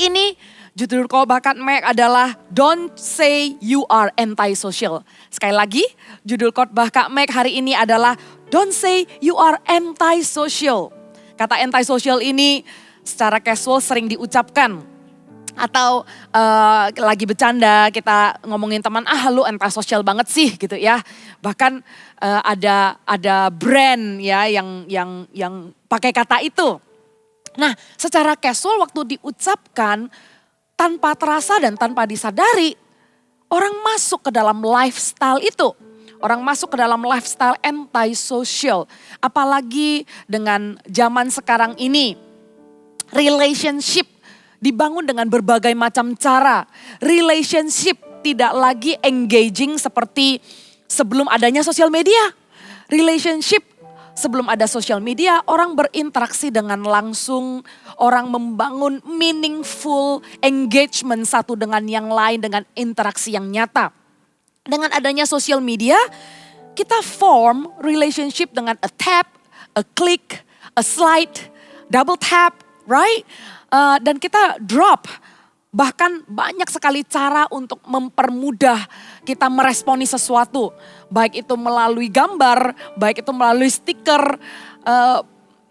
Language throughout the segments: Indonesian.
Hari ini judul khotbah Kak Meg adalah Don't Say You Are Anti-Social. Sekali lagi, judul khotbah Kak Meg hari ini adalah Don't Say You Are Anti-Social. Kata anti-social ini secara casual sering diucapkan. Atau lagi bercanda kita ngomongin teman, lu anti-social banget sih gitu ya. Bahkan ada brand ya yang pakai kata itu. Nah, secara casual waktu diucapkan tanpa terasa dan tanpa disadari, orang masuk ke dalam lifestyle itu. Orang masuk ke dalam lifestyle anti-social. Apalagi dengan zaman sekarang ini, relationship dibangun dengan berbagai macam cara. Relationship tidak lagi engaging seperti sebelum adanya sosial media. Relationship sebelum ada sosial media, orang berinteraksi dengan langsung, orang membangun meaningful engagement satu dengan yang lain dengan interaksi yang nyata. Dengan adanya sosial media, kita form relationship dengan a tap, a click, a slide, double tap, right? Dan kita drop. Bahkan banyak sekali cara untuk mempermudah kita meresponi sesuatu. Baik itu melalui gambar, baik itu melalui stiker.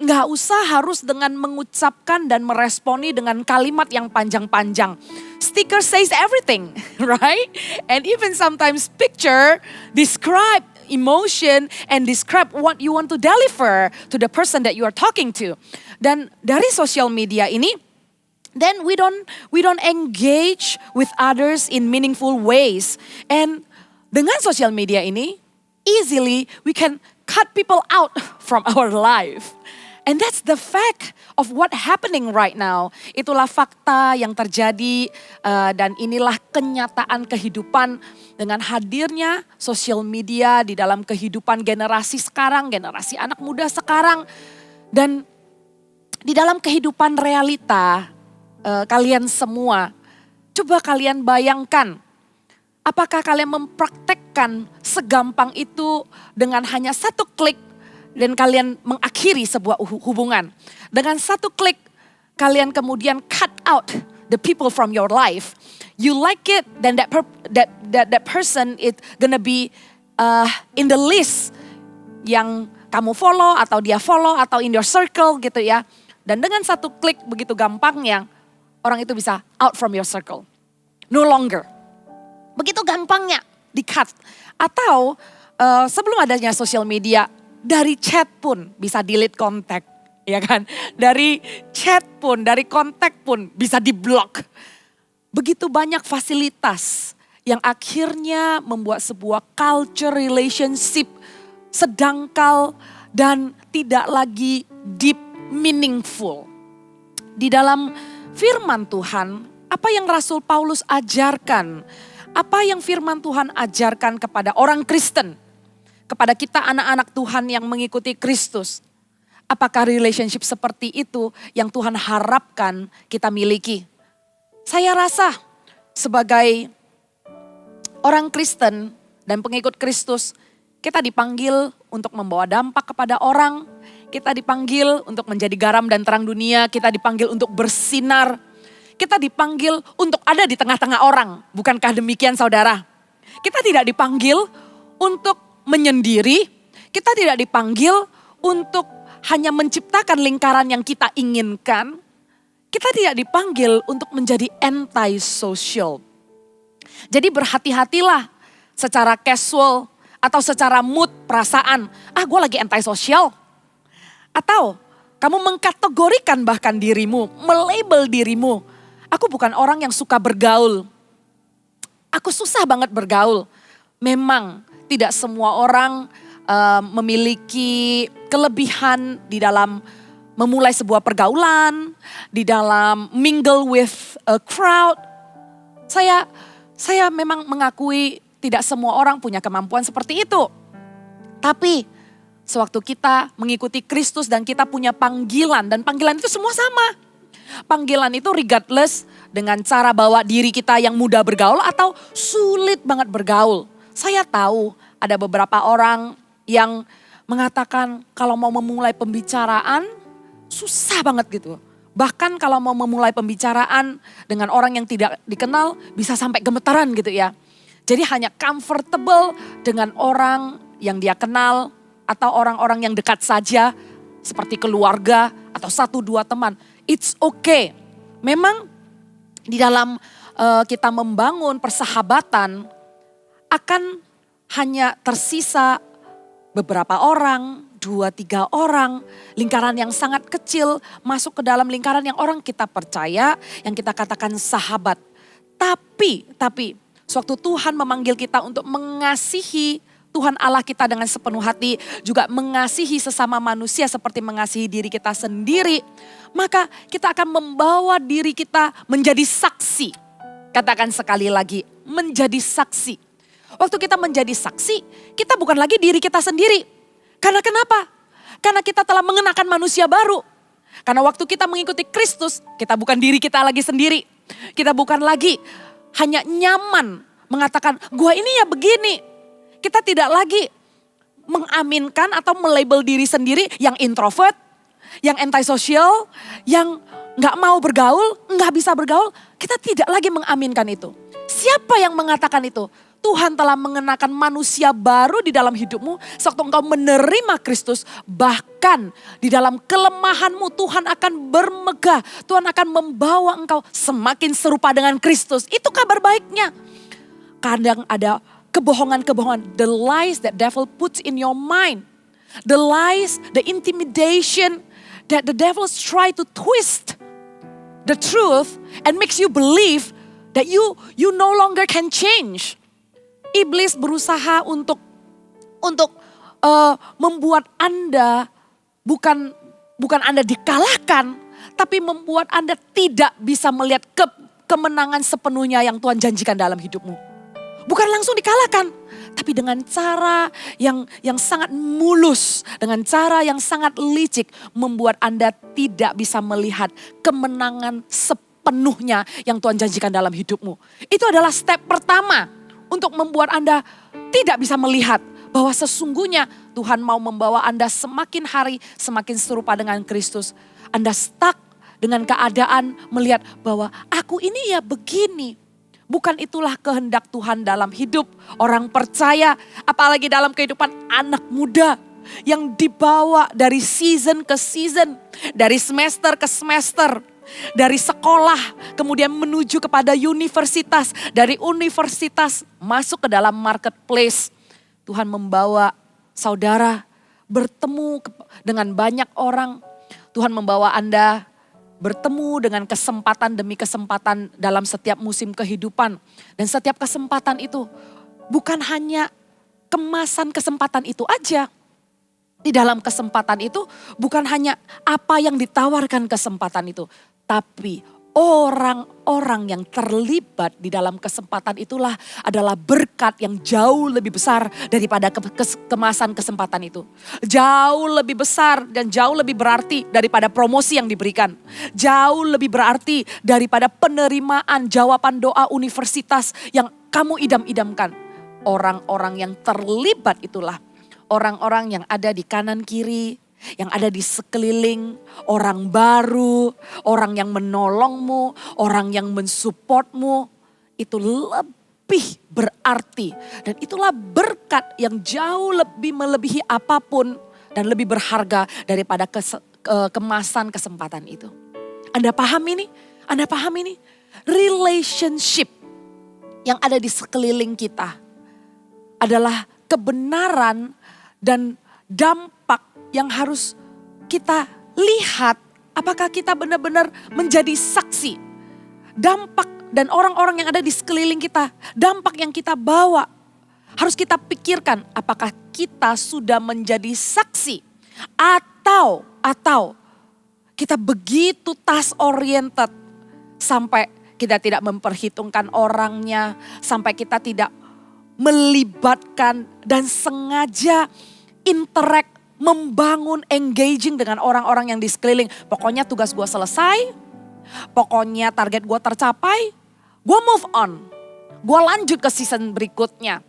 Nggak usah harus dengan mengucapkan dan meresponi dengan kalimat yang panjang-panjang. Sticker says everything, right? And even sometimes picture describe emotion and describe what you want to deliver to the person that you are talking to. Dan dari social media ini, then we don't engage with others in meaningful ways. And dengan social media ini, easily we can cut people out from our life. And that's the fact of what happening right now. Itulah fakta yang terjadi dan inilah kenyataan kehidupan dengan hadirnya social media di dalam kehidupan generasi sekarang, generasi anak muda sekarang. Dan di dalam kehidupan realita, kalian semua, coba kalian bayangkan, apakah kalian mempraktekkan segampang itu dengan hanya satu klik dan kalian mengakhiri sebuah hubungan. Dengan satu klik kalian kemudian cut out the people from your life. You like it, then that person is gonna be in the list yang kamu follow atau dia follow atau in your circle gitu ya. Dan dengan satu klik begitu gampangnya, orang itu bisa out from your circle. No longer. Begitu gampangnya di-cut. Atau sebelum adanya sosial media, dari chat pun bisa delete kontak. Ya kan? Dari chat pun, dari kontak pun bisa di-block. Begitu banyak fasilitas yang akhirnya membuat sebuah culture relationship sedangkal dan tidak lagi deep meaningful. Di dalam firman Tuhan, apa yang Rasul Paulus ajarkan? Apa yang firman Tuhan ajarkan kepada orang Kristen? Kepada kita anak-anak Tuhan yang mengikuti Kristus. Apakah relationship seperti itu yang Tuhan harapkan kita miliki? Saya rasa sebagai orang Kristen dan pengikut Kristus, kita dipanggil untuk membawa dampak kepada orang. Kita dipanggil untuk menjadi garam dan terang dunia. Kita dipanggil untuk bersinar. Kita dipanggil untuk ada di tengah-tengah orang. Bukankah demikian saudara? Kita tidak dipanggil untuk menyendiri. Kita tidak dipanggil untuk hanya menciptakan lingkaran yang kita inginkan. Kita tidak dipanggil untuk menjadi anti-social. Jadi berhati-hatilah secara casual atau secara mood perasaan. Gue lagi anti-social. Atau kamu mengkategorikan bahkan dirimu, melabel dirimu. Aku bukan orang yang suka bergaul. Aku susah banget bergaul. Memang tidak semua orang memiliki kelebihan di dalam memulai sebuah pergaulan, di dalam mingle with a crowd. Saya memang mengakui tidak semua orang punya kemampuan seperti itu. Tapi sewaktu kita mengikuti Kristus dan kita punya panggilan, dan panggilan itu semua sama. Panggilan itu regardless dengan cara bawa diri kita yang mudah bergaul atau sulit banget bergaul. Saya tahu ada beberapa orang yang mengatakan kalau mau memulai pembicaraan susah banget gitu. Bahkan kalau mau memulai pembicaraan dengan orang yang tidak dikenal bisa sampai gemetaran gitu ya. Jadi hanya comfortable dengan orang yang dia kenal atau orang-orang yang dekat saja seperti keluarga atau 1-2 teman. It's okay. Memang di dalam kita membangun persahabatan akan hanya tersisa beberapa orang, 2-3 orang, lingkaran yang sangat kecil masuk ke dalam lingkaran yang orang kita percaya, yang kita katakan sahabat. Tapi sewaktu Tuhan memanggil kita untuk mengasihi Tuhan Allah kita dengan sepenuh hati, juga mengasihi sesama manusia seperti mengasihi diri kita sendiri, maka kita akan membawa diri kita menjadi saksi. Katakan sekali lagi, menjadi saksi. Waktu kita menjadi saksi, kita bukan lagi diri kita sendiri. Karena kenapa? Karena kita telah mengenakan manusia baru. Karena waktu kita mengikuti Kristus, kita bukan diri kita lagi sendiri. Kita bukan lagi hanya nyaman mengatakan, gua ini ya begini. Kita tidak lagi mengaminkan atau melabel diri sendiri yang introvert, yang antisocial, yang gak mau bergaul, gak bisa bergaul. Kita tidak lagi mengaminkan itu. Siapa yang mengatakan itu? Tuhan telah mengenakan manusia baru di dalam hidupmu. Sewaktu engkau menerima Kristus, bahkan di dalam kelemahanmu Tuhan akan bermegah. Tuhan akan membawa engkau semakin serupa dengan Kristus. Itu kabar baiknya. Kadang ada kebohongan-kebohongan. The lies that devil puts in your mind. The lies, the intimidation that the devil try to twist the truth and makes you believe that you no longer can change. Iblis berusaha untuk membuat Anda bukan Anda dikalahkan, tapi membuat Anda tidak bisa melihat kemenangan sepenuhnya yang Tuhan janjikan dalam hidupmu. Bukan langsung dikalahkan, tapi dengan cara yang sangat mulus, dengan cara yang sangat licik, membuat Anda tidak bisa melihat kemenangan sepenuhnya yang Tuhan janjikan dalam hidupmu. Itu adalah step pertama. Untuk membuat Anda tidak bisa melihat bahwa sesungguhnya Tuhan mau membawa Anda semakin hari semakin serupa dengan Kristus. Anda stuck dengan keadaan melihat bahwa aku ini ya begini. Bukan itulah kehendak Tuhan dalam hidup orang percaya, apalagi dalam kehidupan anak muda yang dibawa dari season ke season, dari semester ke semester. Dari sekolah kemudian menuju kepada universitas. Dari universitas masuk ke dalam marketplace. Tuhan membawa saudara bertemu dengan banyak orang. Tuhan membawa Anda bertemu dengan kesempatan demi kesempatan dalam setiap musim kehidupan. Dan setiap kesempatan itu bukan hanya kemasan kesempatan itu aja. Di dalam kesempatan itu bukan hanya apa yang ditawarkan kesempatan itu. Tapi orang-orang yang terlibat di dalam kesempatan itulah adalah berkat yang jauh lebih besar daripada kemasan kesempatan itu. Jauh lebih besar dan jauh lebih berarti daripada promosi yang diberikan. Jauh lebih berarti daripada penerimaan jawaban doa universitas yang kamu idam-idamkan. Orang-orang yang terlibat itulah orang-orang yang ada di kanan kiri, yang ada di sekeliling, orang baru, orang yang menolongmu, orang yang mensupportmu, itu lebih berarti. Dan itulah berkat yang jauh lebih melebihi apapun dan lebih berharga daripada kemasan kesempatan itu. Anda paham ini? Anda paham ini? Relationship yang ada di sekeliling kita adalah kebenaran dan dampak yang harus kita lihat, apakah kita benar-benar menjadi saksi. Dampak dan orang-orang yang ada di sekeliling kita, dampak yang kita bawa. Harus kita pikirkan apakah kita sudah menjadi saksi. Atau kita begitu task oriented sampai kita tidak memperhitungkan orangnya. Sampai kita tidak melibatkan dan sengaja interact, membangun, engaging dengan orang-orang yang di sekeliling. Pokoknya tugas gue selesai, pokoknya target gue tercapai, gue move on. Gue lanjut ke season berikutnya.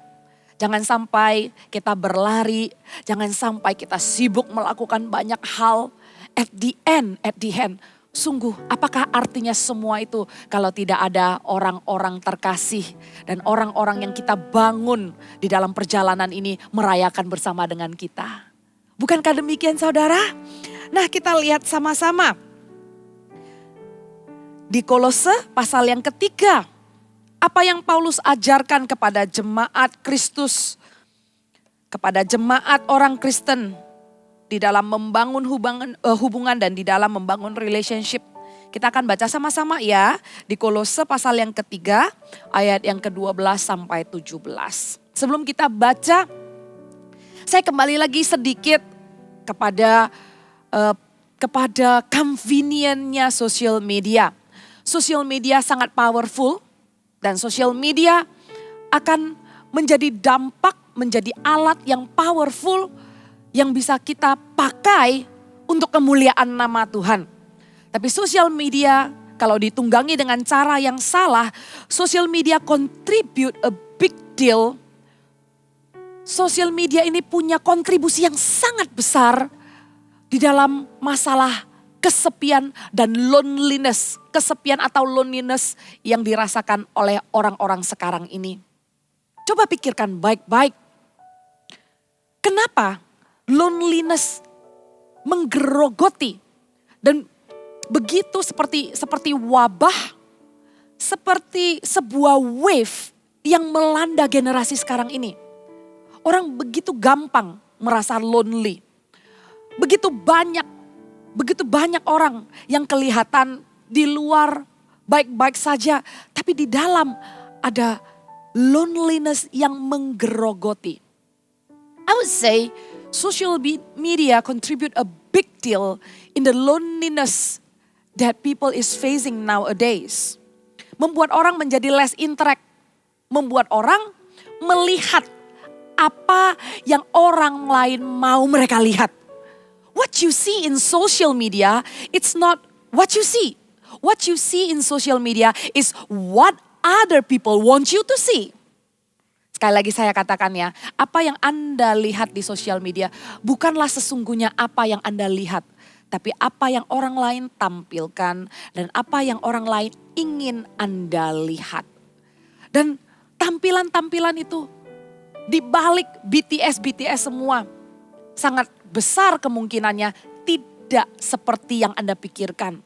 Jangan sampai kita berlari, jangan sampai kita sibuk melakukan banyak hal. At the end, Sungguh, apakah artinya semua itu kalau tidak ada orang-orang terkasih dan orang-orang yang kita bangun di dalam perjalanan ini merayakan bersama dengan kita? Bukankah demikian saudara? Nah, kita lihat sama-sama. Di Kolose pasal yang ketiga, apa yang Paulus ajarkan kepada jemaat Kristus, kepada jemaat orang Kristen di dalam membangun hubungan dan di dalam membangun relationship. Kita akan baca sama-sama ya di Kolose pasal yang ketiga ayat yang ke-12 sampai 17. Sebelum kita baca, saya kembali lagi sedikit kepada convenience-nya social media. Social media sangat powerful dan social media akan menjadi dampak, menjadi alat yang powerful yang bisa kita pakai untuk kemuliaan nama Tuhan. Tapi social media kalau ditunggangi dengan cara yang salah, social media contribute a big deal. Social media ini punya kontribusi yang sangat besar di dalam masalah kesepian dan loneliness. Kesepian atau loneliness yang dirasakan oleh orang-orang sekarang ini. Coba pikirkan baik-baik. Kenapa loneliness menggerogoti dan begitu seperti wabah, seperti sebuah wave yang melanda generasi sekarang ini. Orang begitu gampang merasa lonely. Begitu banyak orang yang kelihatan di luar baik-baik saja, tapi di dalam ada loneliness yang menggerogoti. I would say social media contribute a big deal in the loneliness that people is facing nowadays. Membuat orang menjadi less interact. Membuat orang melihat apa yang orang lain mau mereka lihat. What you see in social media, it's not what you see. What you see in social media is what other people want you to see. Sekali lagi saya katakan ya, apa yang Anda lihat di sosial media bukanlah sesungguhnya apa yang Anda lihat. Tapi apa yang orang lain tampilkan dan apa yang orang lain ingin Anda lihat. Dan tampilan-tampilan itu di balik BTS semua sangat besar kemungkinannya tidak seperti yang Anda pikirkan.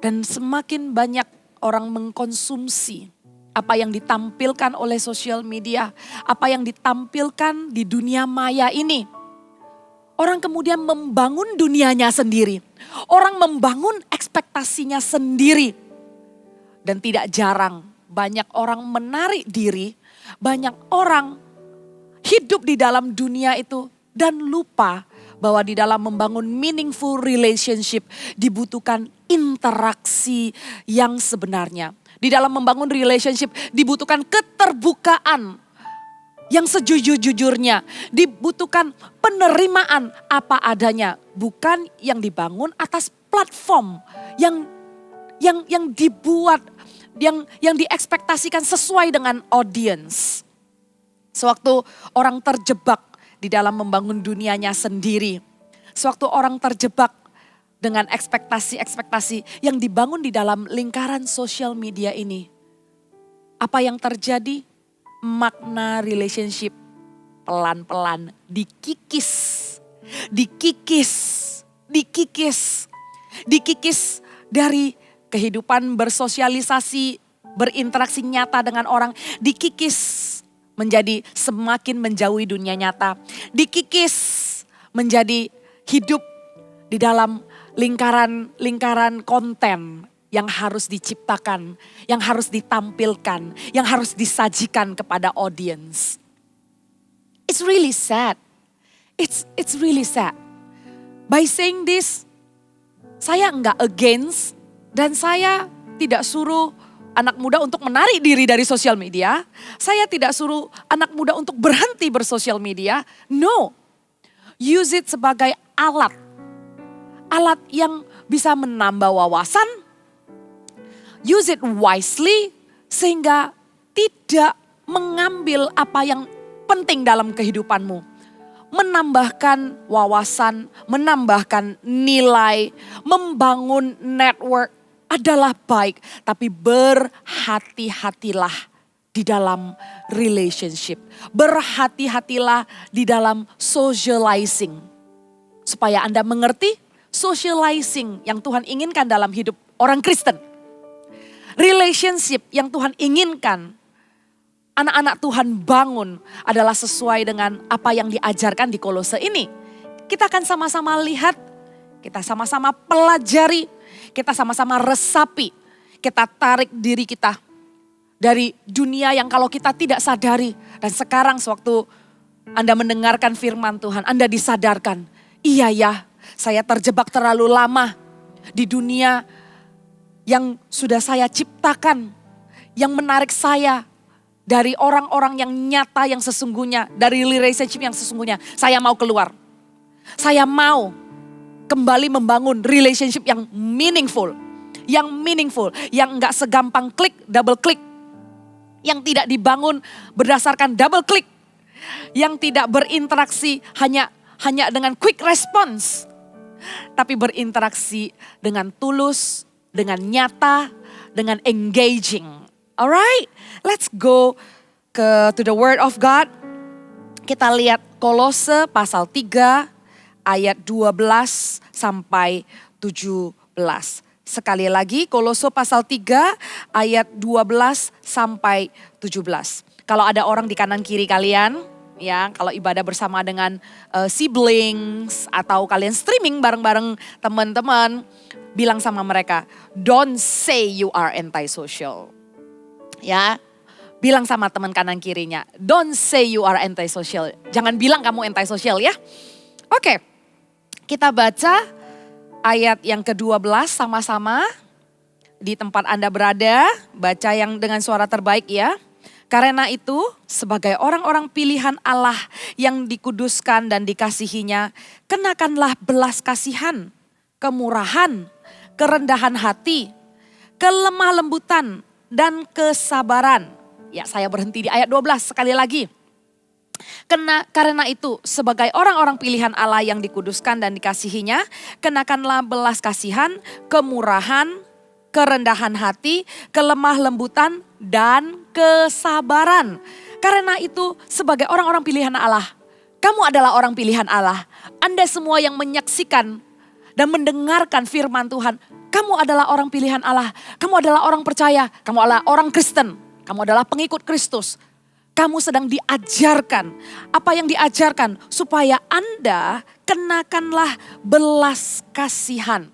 Dan semakin banyak orang mengkonsumsi apa yang ditampilkan oleh sosial media, apa yang ditampilkan di dunia maya ini. Orang kemudian membangun dunianya sendiri. Orang membangun ekspektasinya sendiri. Dan tidak jarang banyak orang menarik diri, banyak orang hidup di dalam dunia itu dan lupa bahwa di dalam membangun meaningful relationship dibutuhkan interaksi yang sebenarnya. Di dalam membangun relationship dibutuhkan keterbukaan yang sejujur-jujurnya. Dibutuhkan penerimaan apa adanya. Bukan yang dibangun atas platform yang dibuat, yang diekspektasikan sesuai dengan audience. Sewaktu orang terjebak di dalam membangun dunianya sendiri. Sewaktu orang terjebak dengan ekspektasi-ekspektasi yang dibangun di dalam lingkaran sosial media ini. Apa yang terjadi? Makna relationship pelan-pelan dikikis. Dikikis dari kehidupan bersosialisasi, berinteraksi nyata dengan orang. Dikikis menjadi semakin menjauhi dunia nyata. Dikikis menjadi hidup di dalam lingkaran konten yang harus diciptakan, yang harus ditampilkan, yang harus disajikan kepada audience. It's really sad. It's really sad. By saying this, saya enggak against dan saya tidak suruh anak muda untuk menarik diri dari sosial media. Saya tidak suruh anak muda untuk berhenti bersosial media. No. Use it sebagai alat. Alat yang bisa menambah wawasan. Use it wisely sehingga tidak mengambil apa yang penting dalam kehidupanmu. menambahkan wawasan, menambahkan nilai, membangun network adalah baik. Tapi berhati-hatilah di dalam relationship. Berhati-hatilah di dalam socializing. Supaya Anda mengerti socializing yang Tuhan inginkan dalam hidup orang Kristen. Relationship yang Tuhan inginkan anak-anak Tuhan bangun adalah sesuai dengan apa yang diajarkan di Kolose ini. Kita akan sama-sama lihat, kita sama-sama pelajari, kita sama-sama resapi, kita tarik diri kita dari dunia yang kalau kita tidak sadari. Dan sekarang sewaktu Anda mendengarkan firman Tuhan, Anda disadarkan, iya ya, saya terjebak terlalu lama di dunia yang sudah saya ciptakan, yang menarik saya dari orang-orang yang nyata yang sesungguhnya, dari relationship yang sesungguhnya. Saya mau keluar. Saya mau kembali membangun relationship yang meaningful. Yang enggak segampang klik, double klik. Yang tidak dibangun berdasarkan double klik. Yang tidak berinteraksi hanya dengan quick response. Tapi berinteraksi dengan tulus, dengan nyata, dengan engaging. Alright, let's go to the word of God. Kita lihat Kolose pasal 3 ayat 12 sampai 17. Sekali lagi Kolose pasal 3 ayat 12 sampai 17. Kalau ada orang di kanan kiri kalian, ya kalau ibadah bersama dengan siblings atau kalian streaming bareng-bareng teman-teman, bilang sama mereka, don't say you are antisocial. Ya, bilang sama teman kanan kirinya, don't say you are antisocial. Jangan bilang kamu antisocial ya. Oke, kita baca ayat yang ke-12 sama-sama di tempat Anda berada. Baca yang dengan suara terbaik ya. Karena itu sebagai orang-orang pilihan Allah yang dikuduskan dan dikasihinya, kenakanlah belas kasihan, kemurahan, kerendahan hati, kelemah lembutan, dan kesabaran. Ya, saya berhenti di ayat 12 sekali lagi. Karena itu sebagai orang-orang pilihan Allah yang dikuduskan dan dikasihinya, kenakanlah belas kasihan, kemurahan, kerendahan hati, kelemah lembutan, dan kesabaran. Karena itu sebagai orang-orang pilihan Allah, kamu adalah orang pilihan Allah. Anda semua yang menyaksikan dan mendengarkan firman Tuhan, kamu adalah orang pilihan Allah. Kamu adalah orang percaya. Kamu adalah orang Kristen. Kamu adalah pengikut Kristus. Kamu sedang diajarkan. Apa yang diajarkan? Supaya Anda kenakanlah belas kasihan.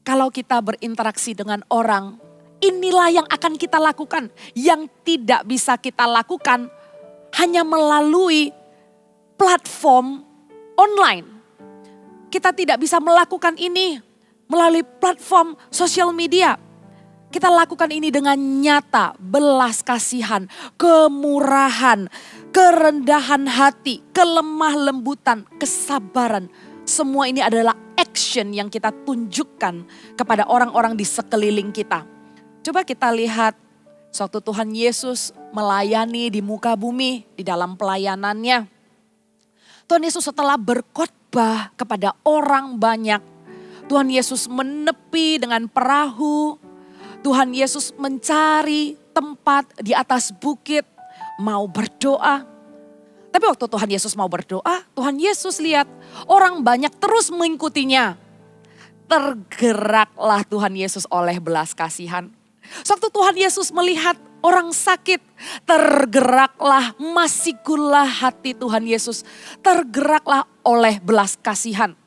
Kalau kita berinteraksi dengan orang, inilah yang akan kita lakukan. Yang tidak bisa kita lakukan hanya melalui platform online. Kita tidak bisa melakukan ini melalui platform sosial media. Kita lakukan ini dengan nyata, belas kasihan, kemurahan, kerendahan hati, kelemah lembutan, kesabaran. Semua ini adalah action yang kita tunjukkan kepada orang-orang di sekeliling kita. Coba kita lihat suatu Tuhan Yesus melayani di muka bumi, di dalam pelayanannya. Tuhan Yesus setelah berkhotbah kepada orang banyak, Tuhan Yesus menepi dengan perahu. Tuhan Yesus mencari tempat di atas bukit, mau berdoa. Tapi waktu Tuhan Yesus mau berdoa, Tuhan Yesus lihat orang banyak terus mengikutinya. Tergeraklah Tuhan Yesus oleh belas kasihan. Waktu Tuhan Yesus melihat orang sakit, tergeraklah, masikulah hati Tuhan Yesus. Tergeraklah oleh belas kasihan.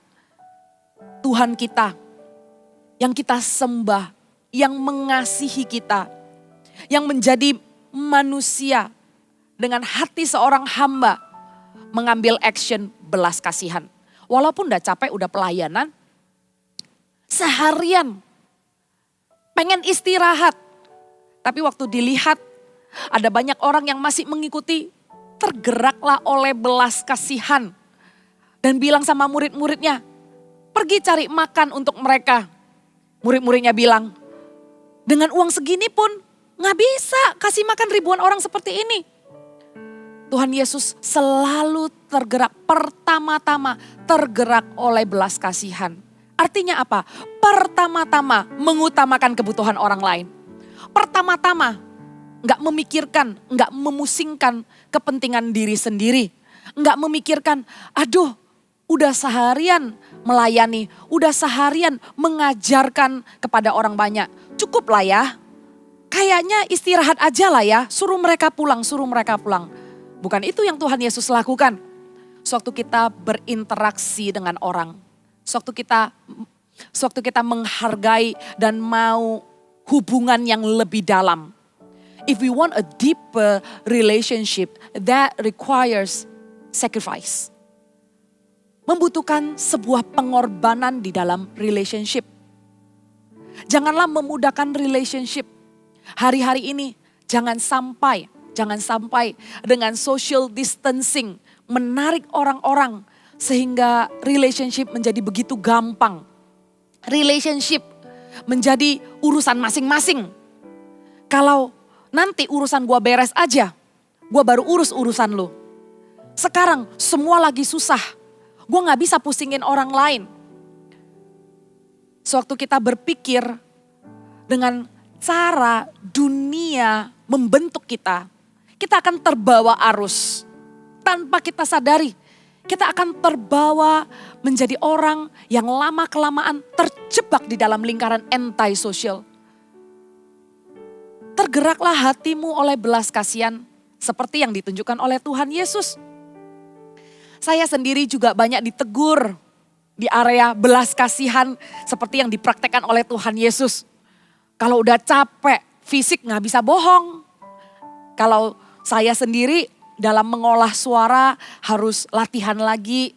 Tuhan kita, yang kita sembah, yang mengasihi kita, yang menjadi manusia dengan hati seorang hamba, mengambil action belas kasihan. Walaupun udah capek, udah pelayanan, seharian pengen istirahat. Tapi waktu dilihat ada banyak orang yang masih mengikuti, tergeraklah oleh belas kasihan. Dan bilang sama murid-muridnya, pergi cari makan untuk mereka. Murid-muridnya bilang, dengan uang segini pun gak bisa kasih makan ribuan orang seperti ini. Tuhan Yesus selalu tergerak, pertama-tama tergerak oleh belas kasihan. Artinya apa? Pertama-tama mengutamakan kebutuhan orang lain. Pertama-tama nggak memikirkan, nggak memusingkan kepentingan diri sendiri. Nggak memikirkan, aduh udah seharian melayani, udah seharian mengajarkan kepada orang banyak. Cukup lah ya, kayaknya istirahat aja lah ya, suruh mereka pulang, suruh mereka pulang. Bukan itu yang Tuhan Yesus lakukan. Sewaktu kita berinteraksi dengan orang, sewaktu kita menghargai dan mau hubungan yang lebih dalam. If we want a deeper relationship, that requires sacrifice. Membutuhkan sebuah pengorbanan di dalam relationship. Janganlah memudahkan relationship. Hari-hari ini jangan sampai dengan social distancing menarik orang-orang sehingga relationship menjadi begitu gampang. Relationship menjadi urusan masing-masing. Kalau nanti urusan gua beres aja, gua baru urus urusan lu. Sekarang semua lagi susah, gua gak bisa pusingin orang lain. Sewaktu kita berpikir dengan cara dunia membentuk kita akan terbawa arus. Tanpa kita sadari, kita akan terbawa menjadi orang yang lama-kelamaan terjebak di dalam lingkaran anti-social. Tergeraklah hatimu oleh belas kasihan seperti yang ditunjukkan oleh Tuhan Yesus. Saya sendiri juga banyak ditegur di area belas kasihan seperti yang dipraktekkan oleh Tuhan Yesus. Kalau udah capek, fisik gak bisa bohong. Kalau saya sendiri dalam mengolah suara harus latihan lagi.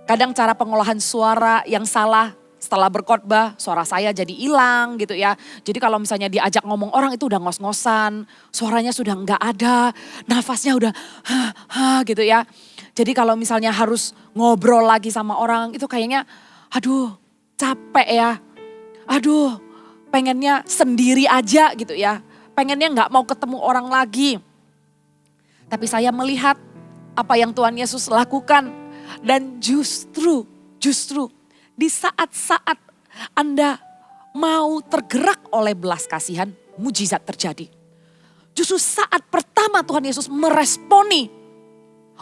Kadang cara pengolahan suara yang salah setelah berkhotbah suara saya jadi hilang gitu ya. Jadi kalau misalnya diajak ngomong orang itu udah ngos-ngosan, suaranya sudah nggak ada, nafasnya udah gitu ya. Jadi kalau misalnya harus ngobrol lagi sama orang itu kayaknya aduh capek ya. Aduh pengennya sendiri aja gitu ya. Pengennya nggak mau ketemu orang lagi. Tapi saya melihat apa yang Tuhan Yesus lakukan. Dan justru di saat-saat Anda mau tergerak oleh belas kasihan, mujizat terjadi. Justru saat pertama Tuhan Yesus meresponi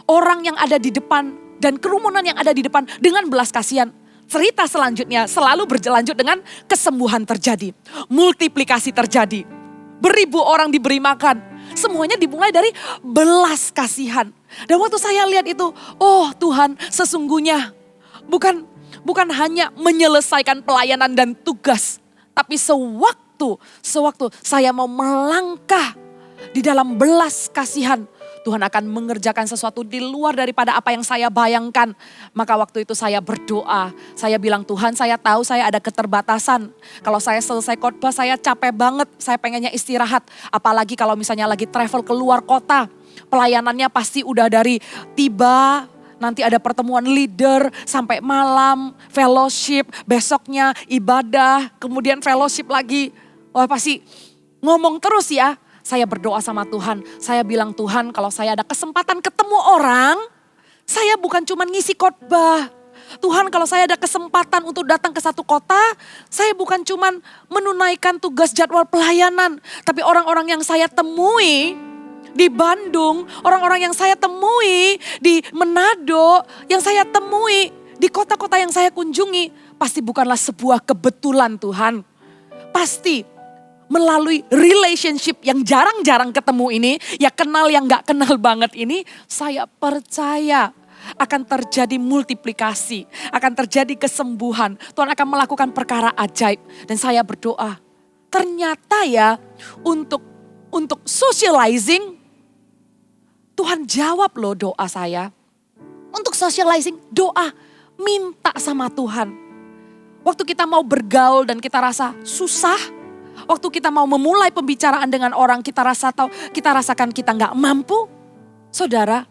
orang yang ada di depan dan kerumunan yang ada di depan dengan belas kasihan. Cerita selanjutnya selalu berlanjut dengan kesembuhan terjadi. Multiplikasi terjadi. Beribu orang diberi makan. Semuanya dimulai dari belas kasihan. Dan waktu saya lihat itu, oh Tuhan sesungguhnya bukan hanya menyelesaikan pelayanan dan tugas. Tapi sewaktu saya mau melangkah di dalam belas kasihan, Tuhan akan mengerjakan sesuatu di luar daripada apa yang saya bayangkan. Maka waktu itu saya berdoa, saya bilang Tuhan saya tahu saya ada keterbatasan. Kalau saya selesai khotbah saya capek banget, saya pengennya istirahat. Apalagi kalau misalnya lagi travel keluar kota, pelayanannya pasti udah dari tiba, nanti ada pertemuan leader sampai malam, fellowship, besoknya ibadah, kemudian fellowship lagi. Wah pasti ngomong terus ya. Saya berdoa sama Tuhan, saya bilang Tuhan kalau saya ada kesempatan ketemu orang, saya bukan cuma ngisi khotbah. Tuhan kalau saya ada kesempatan untuk datang ke satu kota, saya bukan cuma menunaikan tugas jadwal pelayanan. Tapi orang-orang yang saya temui di Bandung, orang-orang yang saya temui di Manado, yang saya temui di kota-kota yang saya kunjungi, pasti bukanlah sebuah kebetulan Tuhan. Pasti melalui relationship yang jarang-jarang ketemu ini, ya kenal yang gak kenal banget ini, saya percaya akan terjadi multiplikasi, akan terjadi kesembuhan. Tuhan akan melakukan perkara ajaib. Dan saya berdoa, ternyata ya untuk socializing, Tuhan jawab loh doa saya. Untuk socializing, doa, minta sama Tuhan. Waktu kita mau bergaul dan kita rasa susah, waktu kita mau memulai pembicaraan dengan orang, kita rasakan kita nggak mampu. Saudara,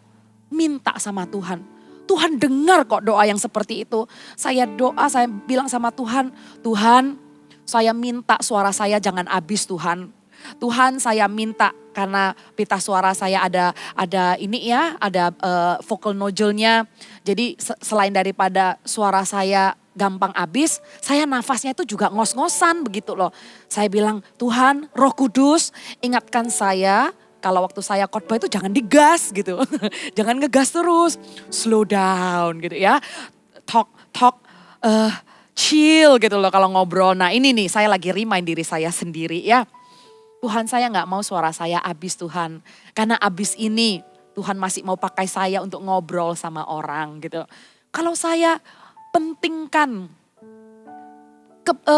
minta sama Tuhan. Tuhan dengar kok doa yang seperti itu. Saya doa, saya bilang sama Tuhan, Tuhan saya minta suara saya jangan habis Tuhan. Tuhan, saya minta karena pita suara saya ada ini ya, ada vocal nodule-nya. Jadi selain daripada suara saya gampang habis, saya nafasnya itu juga ngos-ngosan begitu loh. Saya bilang, Tuhan, Roh Kudus, ingatkan saya kalau waktu saya khotbah itu jangan digas gitu. Jangan ngegas terus, slow down gitu ya. Talk chill gitu loh kalau ngobrol. Nah ini nih saya lagi remind diri saya sendiri ya. Tuhan, saya gak mau suara saya habis Tuhan. Karena habis ini Tuhan masih mau pakai saya untuk ngobrol sama orang gitu. Kalau saya pentingkan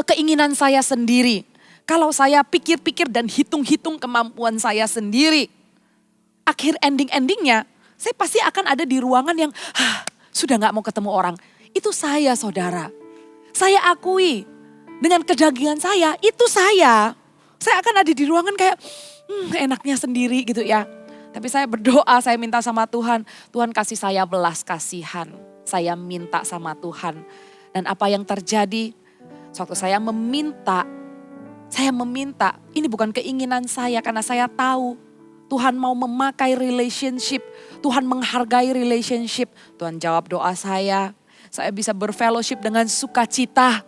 keinginan saya sendiri. Kalau saya pikir-pikir dan hitung-hitung kemampuan saya sendiri. Akhir ending-endingnya saya pasti akan ada di ruangan yang sudah gak mau ketemu orang. Itu saya saudara. Saya akui dengan kedagingan saya itu saya. Saya akan ada di ruangan kayak enaknya sendiri gitu ya. Tapi saya berdoa, saya minta sama Tuhan. Tuhan kasih saya belas kasihan. Saya minta sama Tuhan. Dan apa yang terjadi, waktu saya meminta, ini bukan keinginan saya karena saya tahu Tuhan mau memakai relationship. Tuhan menghargai relationship. Tuhan jawab doa saya. Saya bisa berfellowship dengan sukacita.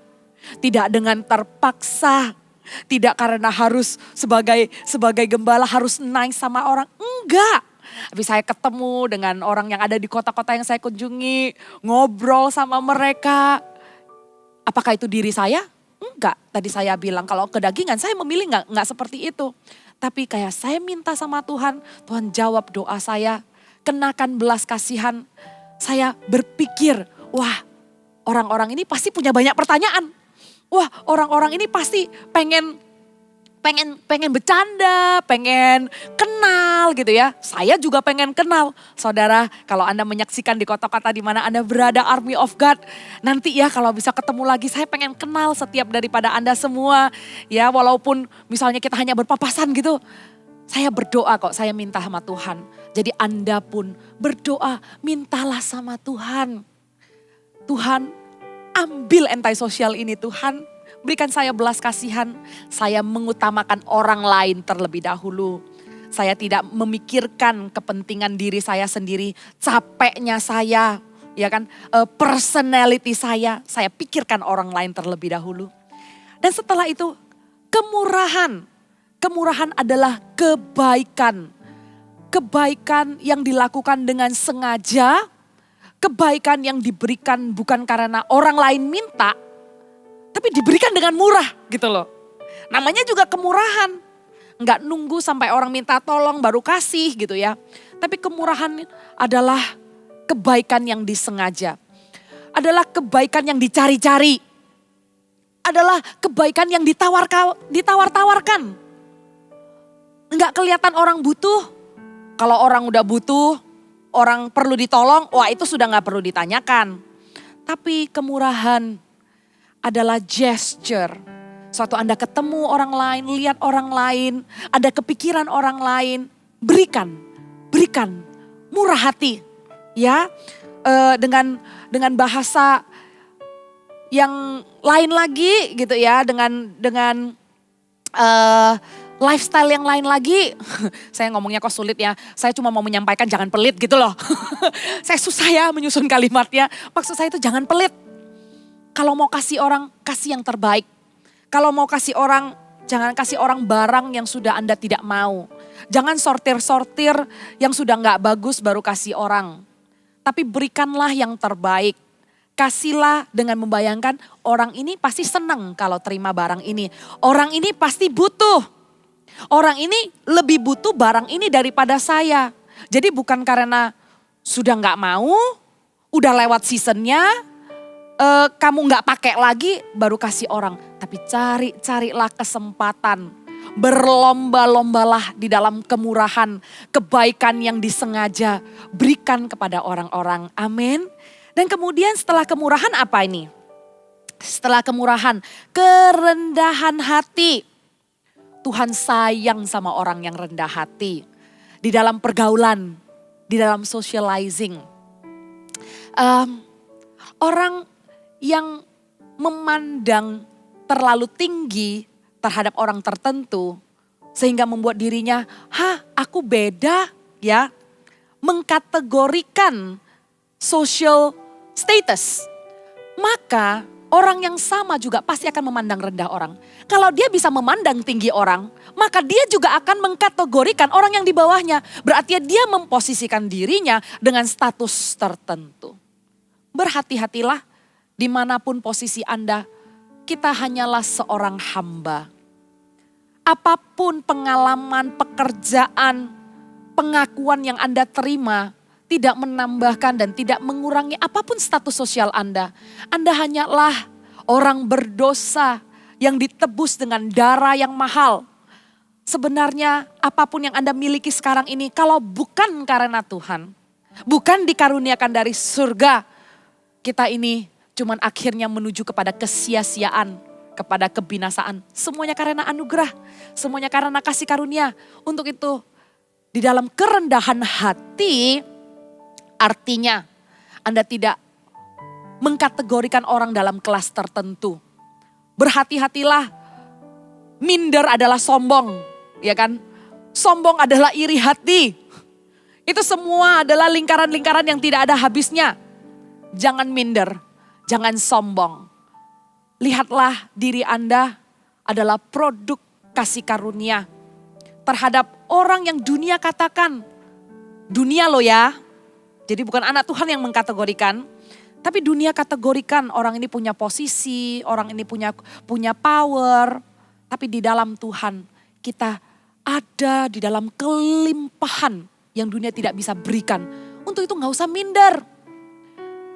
Tidak dengan terpaksa. Tidak karena harus sebagai gembala harus naik sama orang. Enggak. Tapi saya ketemu dengan orang yang ada di kota-kota yang saya kunjungi. Ngobrol sama mereka. Apakah itu diri saya? Enggak. Tadi saya bilang kalau kedagingan saya memilih enggak seperti itu. Tapi kayak saya minta sama Tuhan. Tuhan jawab doa saya. Kenakan belas kasihan. Saya berpikir, wah orang-orang ini pasti punya banyak pertanyaan. Wah orang-orang ini pasti pengen bercanda, pengen kenal gitu ya. Saya juga pengen kenal. Saudara, kalau Anda menyaksikan di kota-kota di mana Anda berada, Army of God. Nanti ya kalau bisa ketemu lagi, saya pengen kenal setiap daripada Anda semua. Ya walaupun misalnya kita hanya berpapasan gitu. Saya berdoa kok, saya minta sama Tuhan. Jadi Anda pun berdoa, mintalah sama Tuhan. Tuhan, ambil antisosial ini Tuhan. Berikan saya belas kasihan. Saya mengutamakan orang lain terlebih dahulu. Saya tidak memikirkan kepentingan diri saya sendiri. Capeknya saya, ya kan, personality saya. Saya pikirkan orang lain terlebih dahulu. Dan setelah itu kemurahan. Kemurahan adalah kebaikan. Kebaikan yang dilakukan dengan sengaja. Kebaikan yang diberikan bukan karena orang lain minta, tapi diberikan dengan murah gitu loh. Namanya juga kemurahan. Enggak nunggu sampai orang minta tolong baru kasih gitu ya. Tapi kemurahan adalah kebaikan yang disengaja. Adalah kebaikan yang dicari-cari. Adalah kebaikan yang ditawar-tawarkan. Enggak kelihatan orang butuh. Kalau orang udah butuh, orang perlu ditolong, wah itu sudah gak perlu ditanyakan. Tapi kemurahan adalah gesture. Suatu Anda ketemu orang lain, lihat orang lain, ada kepikiran orang lain, berikan, murah hati. Ya, dengan bahasa yang lain lagi gitu ya, dengan lifestyle yang lain lagi. Saya ngomongnya kok sulit ya. Saya cuma mau menyampaikan jangan pelit gitu loh. Saya susah ya menyusun kalimatnya. Maksud saya itu jangan pelit. Kalau mau kasih orang, kasih yang terbaik. Kalau mau kasih orang, jangan kasih orang barang yang sudah Anda tidak mau. Jangan sortir-sortir yang sudah gak bagus baru kasih orang. Tapi berikanlah yang terbaik. Kasihlah dengan membayangkan orang ini pasti senang kalau terima barang ini. Orang ini pasti butuh. Orang ini lebih butuh barang ini daripada saya. Jadi bukan karena sudah gak mau, udah lewat seasonnya, kamu gak pakai lagi baru kasih orang. Tapi carilah kesempatan. Berlomba-lombalah di dalam kemurahan, kebaikan yang disengaja. Berikan kepada orang-orang, amin. Dan kemudian setelah kemurahan apa ini? Setelah kemurahan, kerendahan hati. Tuhan sayang sama orang yang rendah hati. Di dalam pergaulan, di dalam socializing. Orang yang memandang terlalu tinggi terhadap orang tertentu, Sehingga membuat dirinya, aku beda ya. Mengkategorikan social status. Maka orang yang sama juga pasti akan memandang rendah orang. Kalau dia bisa memandang tinggi orang, maka dia juga akan mengkategorikan orang yang di bawahnya. Berarti dia memposisikan dirinya dengan status tertentu. Berhati-hatilah dimanapun posisi Anda, kita hanyalah seorang hamba. Apapun pengalaman, pekerjaan, pengakuan yang Anda terima, tidak menambahkan dan tidak mengurangi apapun status sosial Anda. Anda hanyalah orang berdosa yang ditebus dengan darah yang mahal. Sebenarnya apapun yang Anda miliki sekarang ini, kalau bukan karena Tuhan, bukan dikaruniakan dari surga, kita ini cuman akhirnya menuju kepada kesia-siaan, kepada kebinasaan. Semuanya karena anugerah, semuanya karena kasih karunia. Untuk itu, di dalam kerendahan hati, artinya Anda tidak mengkategorikan orang dalam kelas tertentu. Berhati-hatilah, minder adalah sombong, ya kan? Sombong adalah iri hati. Itu semua adalah lingkaran-lingkaran yang tidak ada habisnya. Jangan minder, jangan sombong. Lihatlah diri Anda adalah produk kasih karunia terhadap orang yang dunia katakan, dunia loh ya. Jadi bukan anak Tuhan yang mengkategorikan, tapi dunia kategorikan orang ini punya posisi, orang ini punya power. Tapi di dalam Tuhan kita ada di dalam kelimpahan yang dunia tidak bisa berikan. Untuk itu gak usah minder.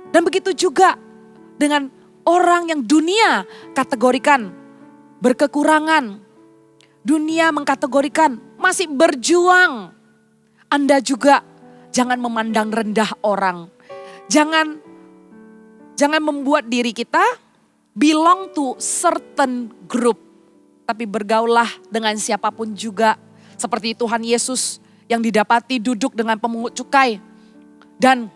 Dan begitu juga dengan orang yang dunia kategorikan berkekurangan. Dunia mengkategorikan masih berjuang. Anda juga jangan memandang rendah orang. Jangan membuat diri kita belong to certain group. Tapi bergaulah dengan siapapun juga. Seperti Tuhan Yesus yang didapati duduk dengan pemungut cukai. Dan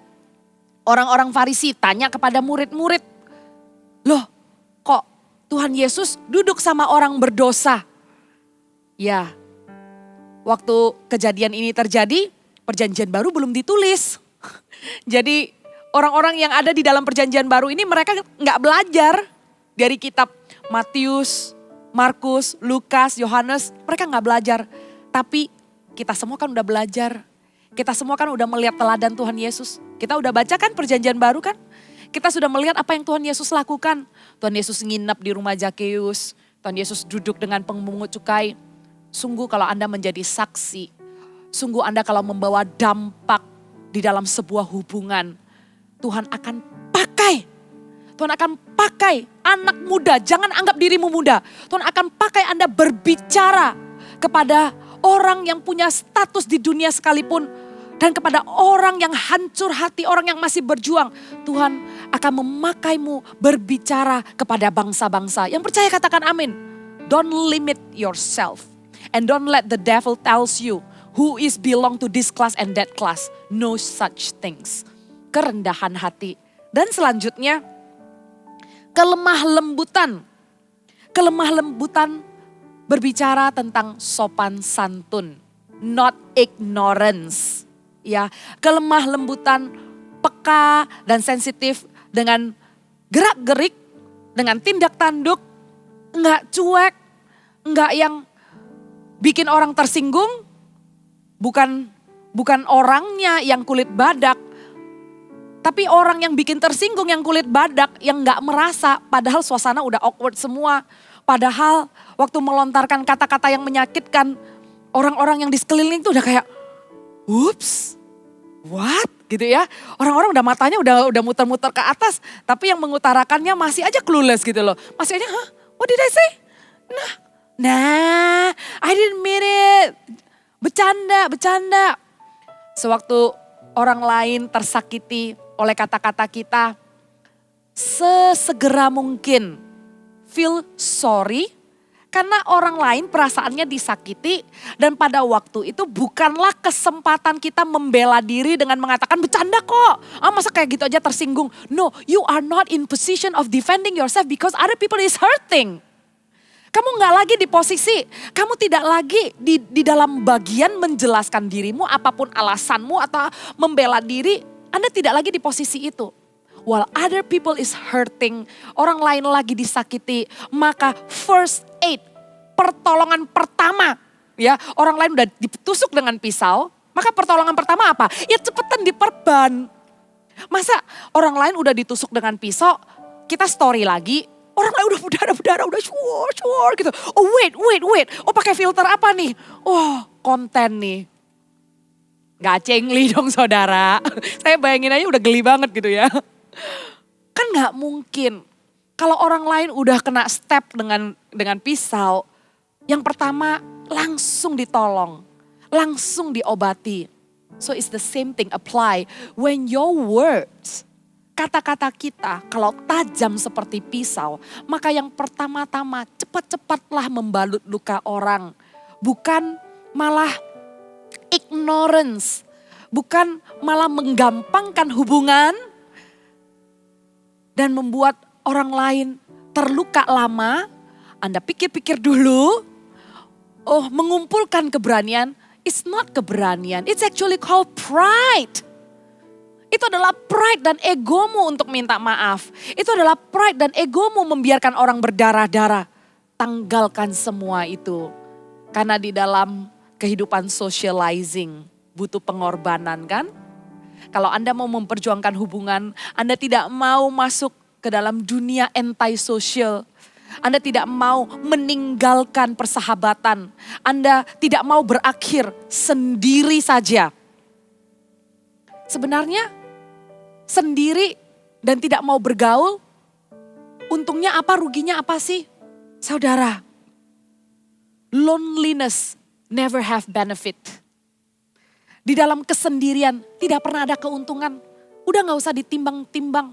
orang-orang Farisi tanya kepada murid-murid. Loh kok Tuhan Yesus duduk sama orang berdosa? Ya, waktu kejadian ini terjadi, Perjanjian Baru belum ditulis. Jadi orang-orang yang ada di dalam Perjanjian Baru ini mereka nggak belajar dari kitab Matius, Markus, Lukas, Yohanes. Mereka nggak belajar. Tapi kita semua kan udah belajar. Kita semua kan udah melihat teladan Tuhan Yesus. Kita udah baca kan Perjanjian Baru kan. Kita sudah melihat apa yang Tuhan Yesus lakukan. Tuhan Yesus nginep di rumah Zakeus. Tuhan Yesus duduk dengan pemungut cukai. Sungguh kalau Anda menjadi saksi, sungguh Anda kalau membawa dampak di dalam sebuah hubungan, Tuhan akan pakai. Tuhan akan pakai anak muda, jangan anggap dirimu muda. Tuhan akan pakai Anda berbicara kepada orang yang punya status di dunia sekalipun. Dan kepada orang yang hancur hati, orang yang masih berjuang. Tuhan akan memakaimu berbicara kepada bangsa-bangsa. Yang percaya katakan amin. Don't limit yourself. And don't let the devil tells you who is belong to this class and that class. No such things. Kerendahan hati. Dan selanjutnya, kelemah lembutan. Kelemah lembutan berbicara tentang sopan santun. Not ignorance. Ya, kelemah lembutan, peka dan sensitif dengan gerak-gerik, dengan tindak tanduk, enggak cuek, enggak yang bikin orang tersinggung, bukan orangnya yang kulit badak, tapi orang yang bikin tersinggung yang kulit badak, yang gak merasa, padahal suasana udah awkward semua. Padahal waktu melontarkan kata-kata yang menyakitkan, orang-orang yang di sekeliling itu udah kayak, whoops, what? Gitu ya. Orang-orang udah matanya udah muter-muter ke atas, tapi yang mengutarakannya masih aja clueless gitu loh. Masih aja, what did I say? Nah, I didn't mean it. Bercanda. Sewaktu orang lain tersakiti oleh kata-kata kita, sesegera mungkin feel sorry karena orang lain perasaannya disakiti dan pada waktu itu bukanlah kesempatan kita membela diri dengan mengatakan bercanda kok. Masa kayak gitu aja tersinggung. No, you are not in position of defending yourself because other people is hurting. Kamu nggak lagi di posisi, kamu tidak lagi di dalam bagian menjelaskan dirimu, apapun alasanmu atau membela diri, Anda tidak lagi di posisi itu. While other people is hurting, orang lain lagi disakiti, maka first aid, pertolongan pertama, ya orang lain udah ditusuk dengan pisau, maka pertolongan pertama apa? Ya cepetan diperban. Masa orang lain udah ditusuk dengan pisau, kita story lagi, orang lain udah berdarah, udah syur gitu. Oh wait. Oh pakai filter apa nih? Oh konten nih. Gak cengli dong saudara. Saya bayangin aja udah geli banget gitu ya. Kan gak mungkin. Kalau orang lain udah kena step dengan pisau. Yang pertama langsung ditolong. Langsung diobati. So it's the same thing apply. When your words, kata-kata kita kalau tajam seperti pisau, maka yang pertama-tama cepat-cepatlah membalut luka orang. Bukan malah ignorance, bukan malah menggampangkan hubungan dan membuat orang lain terluka lama. Anda pikir-pikir dulu, oh mengumpulkan keberanian, it's not keberanian, it's actually called pride. Itu adalah pride dan egomu untuk minta maaf. Itu adalah pride dan egomu membiarkan orang berdarah-darah. Tanggalkan semua itu. Karena di dalam kehidupan socializing butuh pengorbanan kan? Kalau Anda mau memperjuangkan hubungan, Anda tidak mau masuk ke dalam dunia anti-social. Anda tidak mau meninggalkan persahabatan. Anda tidak mau berakhir sendiri saja. Sebenarnya sendiri dan tidak mau bergaul, untungnya apa, ruginya apa sih? Saudara, loneliness never have benefit. Di dalam kesendirian tidak pernah ada keuntungan. Udah gak usah ditimbang-timbang.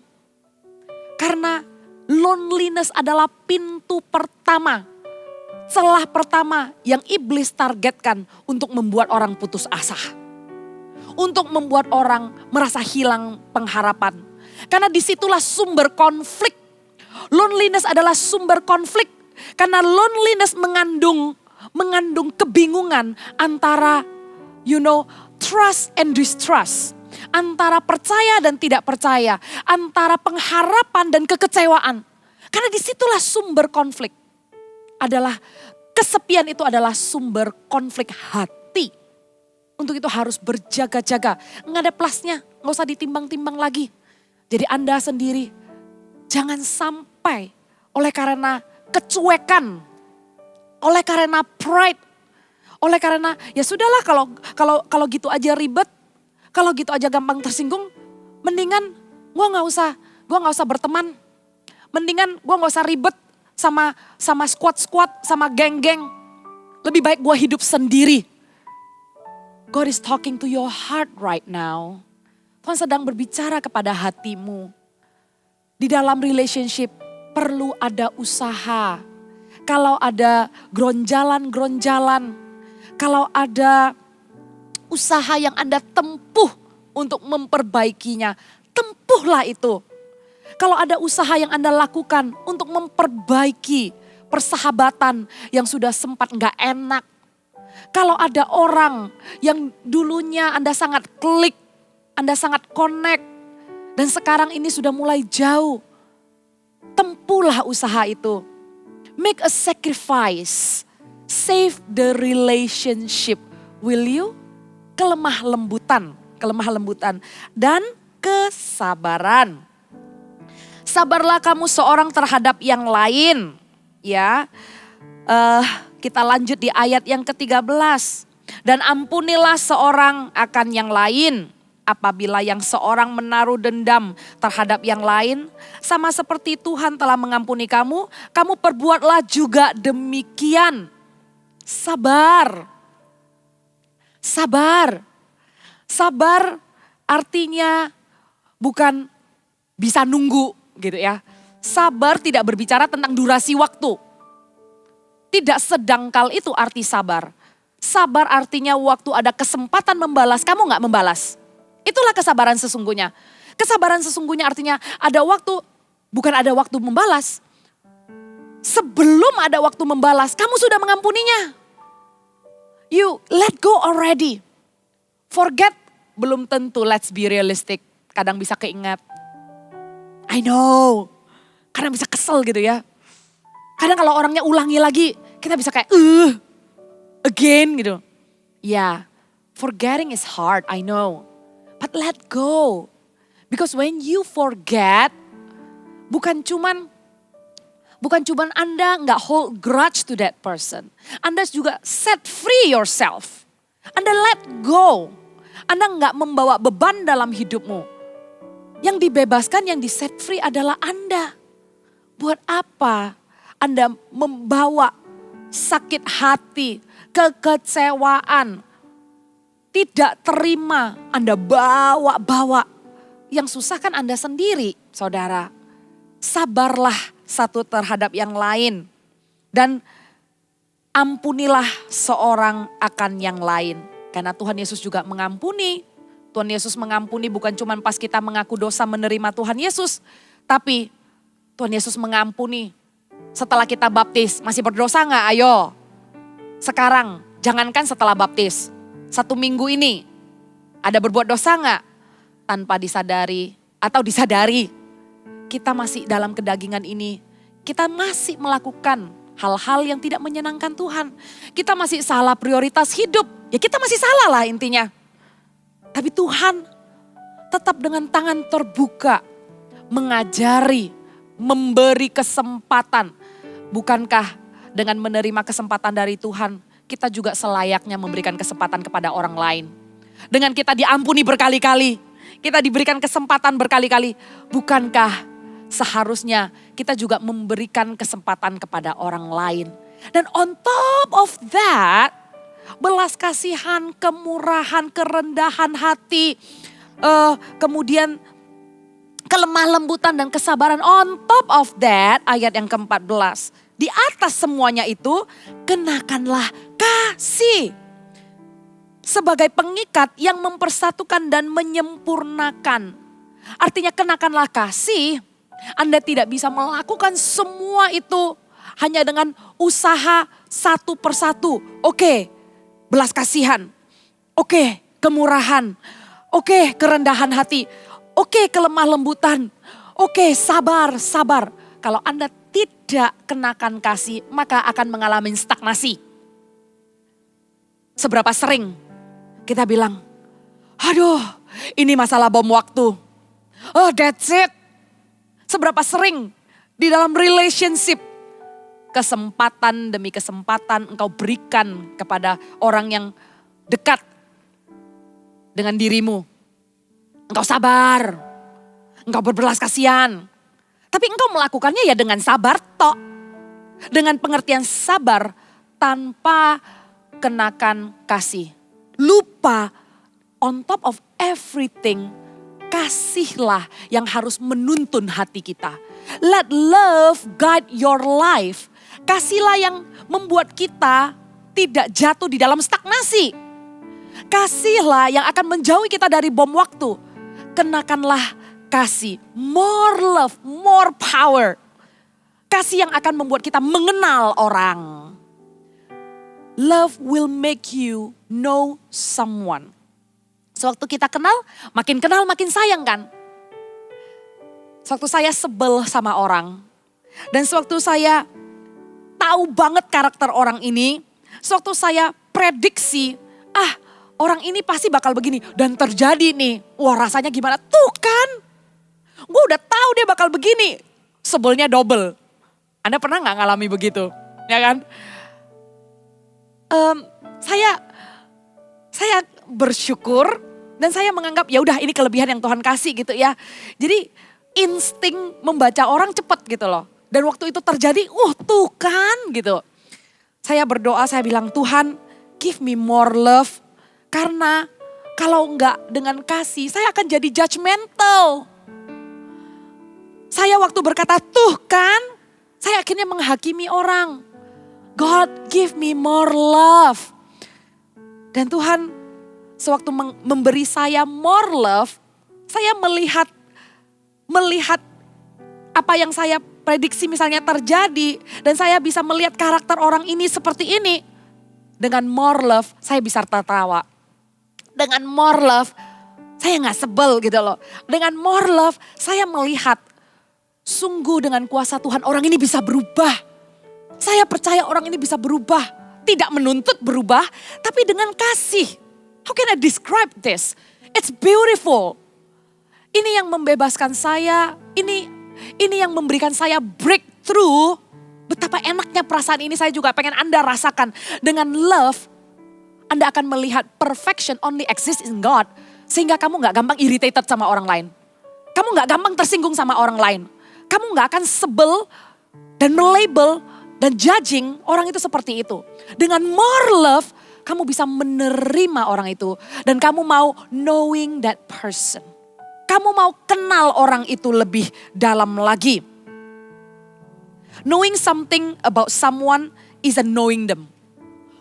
Karena loneliness adalah pintu pertama, celah pertama yang iblis targetkan untuk membuat orang putus asa. Untuk membuat orang merasa hilang pengharapan. Karena disitulah sumber konflik. Loneliness adalah sumber konflik. Karena loneliness mengandung kebingungan antara trust and distrust. Antara percaya dan tidak percaya. Antara pengharapan dan kekecewaan. Karena disitulah sumber konflik. Kesepian itu adalah sumber konflik hati. Untuk itu harus berjaga-jaga. Nggak ada plusnya, nggak usah ditimbang-timbang lagi. Jadi Anda sendiri jangan sampai oleh karena kecuekan, oleh karena pride, oleh karena ya sudahlah kalau gitu aja ribet, kalau gitu aja gampang tersinggung, mendingan gua nggak usah berteman, mendingan gua nggak usah ribet sama squad, sama geng-geng. Lebih baik gua hidup sendiri. God is talking to your heart right now. Tuhan sedang berbicara kepada hatimu. Di dalam relationship perlu ada usaha. Kalau ada gronjalan-gronjalan, kalau ada usaha yang Anda tempuh untuk memperbaikinya, tempuhlah itu. Kalau ada usaha yang Anda lakukan untuk memperbaiki persahabatan yang sudah sempat gak enak. Kalau ada orang yang dulunya Anda sangat klik, Anda sangat connect, dan sekarang ini sudah mulai jauh, tempuhlah usaha itu. Make a sacrifice, save the relationship. Will you? Kelemah lembutan dan kesabaran. Sabarlah kamu seorang terhadap yang lain, ya. Kita lanjut di ayat yang ke-13. Dan ampunilah seorang akan yang lain. Apabila yang seorang menaruh dendam terhadap yang lain. Sama seperti Tuhan telah mengampuni kamu. Kamu perbuatlah juga demikian. Sabar. Sabar. Sabar artinya bukan bisa nunggu gitu ya. Sabar tidak berbicara tentang durasi waktu. Tidak sedangkal itu arti sabar. Sabar artinya waktu ada kesempatan membalas, kamu gak membalas. Itulah kesabaran sesungguhnya. Kesabaran sesungguhnya artinya ada waktu, bukan ada waktu membalas. Sebelum ada waktu membalas, kamu sudah mengampuninya. You let go already. Forget belum tentu, let's be realistic. Kadang bisa keingat. I know. Kadang bisa kesel gitu ya. Kadang kalau orangnya ulangi lagi, kita bisa kayak, again gitu. Ya, forgetting is hard, I know. But let go. Because when you forget, bukan cuman Anda nggak hold grudge to that person. Anda juga set free yourself. Anda let go. Anda nggak membawa beban dalam hidupmu. Yang dibebaskan, yang di set free adalah Anda. Buat apa Anda membawa sakit hati, kekecewaan, tidak terima, Anda bawa-bawa. Yang susah kan Anda sendiri, saudara. Sabarlah satu terhadap yang lain. Dan ampunilah seorang akan yang lain. Karena Tuhan Yesus juga mengampuni. Tuhan Yesus mengampuni bukan cuma pas kita mengaku dosa menerima Tuhan Yesus. Tapi Tuhan Yesus mengampuni setelah kita baptis. Masih berdosa gak? Ayo. Sekarang, jangankan setelah baptis. 1 minggu ini, ada berbuat dosa gak? Tanpa disadari atau disadari. Kita masih dalam kedagingan ini. Kita masih melakukan hal-hal yang tidak menyenangkan Tuhan. Kita masih salah prioritas hidup. Ya kita masih salah lah intinya. Tapi Tuhan tetap dengan tangan terbuka. Mengajari, memberi kesempatan. Bukankah dengan menerima kesempatan dari Tuhan, kita juga selayaknya memberikan kesempatan kepada orang lain. Dengan kita diampuni berkali-kali, kita diberikan kesempatan berkali-kali. Bukankah seharusnya kita juga memberikan kesempatan kepada orang lain. Dan on top of that, belas kasihan, kemurahan, kerendahan hati, kemudian kelemah lembutan dan kesabaran. On top of that, ayat yang ke-14. Di atas semuanya itu, kenakanlah kasih. Sebagai pengikat yang mempersatukan dan menyempurnakan. Artinya kenakanlah kasih, Anda tidak bisa melakukan semua itu hanya dengan usaha satu persatu. Oke, belas kasihan. Oke, kemurahan. Oke, kerendahan hati. Oke, kelemah lembutan. Oke, sabar. Kalau Anda tidak kenakan kasih, maka akan mengalami stagnasi. Seberapa sering kita bilang, aduh ini masalah bom waktu. Oh that's it. Seberapa sering di dalam relationship, kesempatan demi kesempatan engkau berikan kepada orang yang dekat dengan dirimu. Engkau sabar, engkau berbelas kasihan. Tapi engkau melakukannya ya dengan sabar tok. Dengan pengertian sabar tanpa kenakan kasih. Lupa on top of everything, kasihlah yang harus menuntun hati kita. Let love guide your life. Kasihlah yang membuat kita tidak jatuh di dalam stagnasi. Kasihlah yang akan menjauhi kita dari bom waktu. Kenakanlah kasih. More love, more power. Kasih yang akan membuat kita mengenal orang. Love will make you know someone. Sewaktu kita kenal makin sayang kan. Sewaktu saya sebel sama orang. Dan sewaktu saya tahu banget karakter orang ini. Sewaktu saya prediksi, orang ini pasti bakal begini. Dan terjadi nih, wah rasanya gimana? Tuh kan, gue udah tahu dia bakal begini. Sebelnya double. Anda pernah gak ngalami begitu? Ya kan? Saya bersyukur dan saya menganggap ya udah ini kelebihan yang Tuhan kasih gitu ya. Jadi insting membaca orang cepat gitu loh. Dan waktu itu terjadi, tuh kan gitu. Saya berdoa, saya bilang Tuhan give me more love. Karena kalau enggak dengan kasih saya akan jadi judgmental. Saya waktu berkata tuh kan, saya akhirnya menghakimi orang. God give me more love. Dan Tuhan sewaktu memberi saya more love, saya melihat apa yang saya prediksi misalnya terjadi dan saya bisa melihat karakter orang ini seperti ini. Dengan more love saya bisa tertawa. Dengan more love saya gak sebel gitu loh. Dengan more love saya melihat sungguh dengan kuasa Tuhan orang ini bisa berubah. Saya percaya orang ini bisa berubah. Tidak menuntut berubah tapi dengan kasih. How can I describe this? It's beautiful. Ini yang membebaskan saya, ini yang memberikan saya breakthrough. Betapa enaknya perasaan ini saya juga pengen Anda rasakan. Dengan love, Anda akan melihat perfection only exists in God. Sehingga kamu gak gampang irritated sama orang lain. Kamu gak gampang tersinggung sama orang lain. Kamu gak akan sebel dan melabel dan judging orang itu seperti itu. Dengan more love, kamu bisa menerima orang itu. Dan kamu mau knowing that person. Kamu mau kenal orang itu lebih dalam lagi. Knowing something about someone is a knowing them.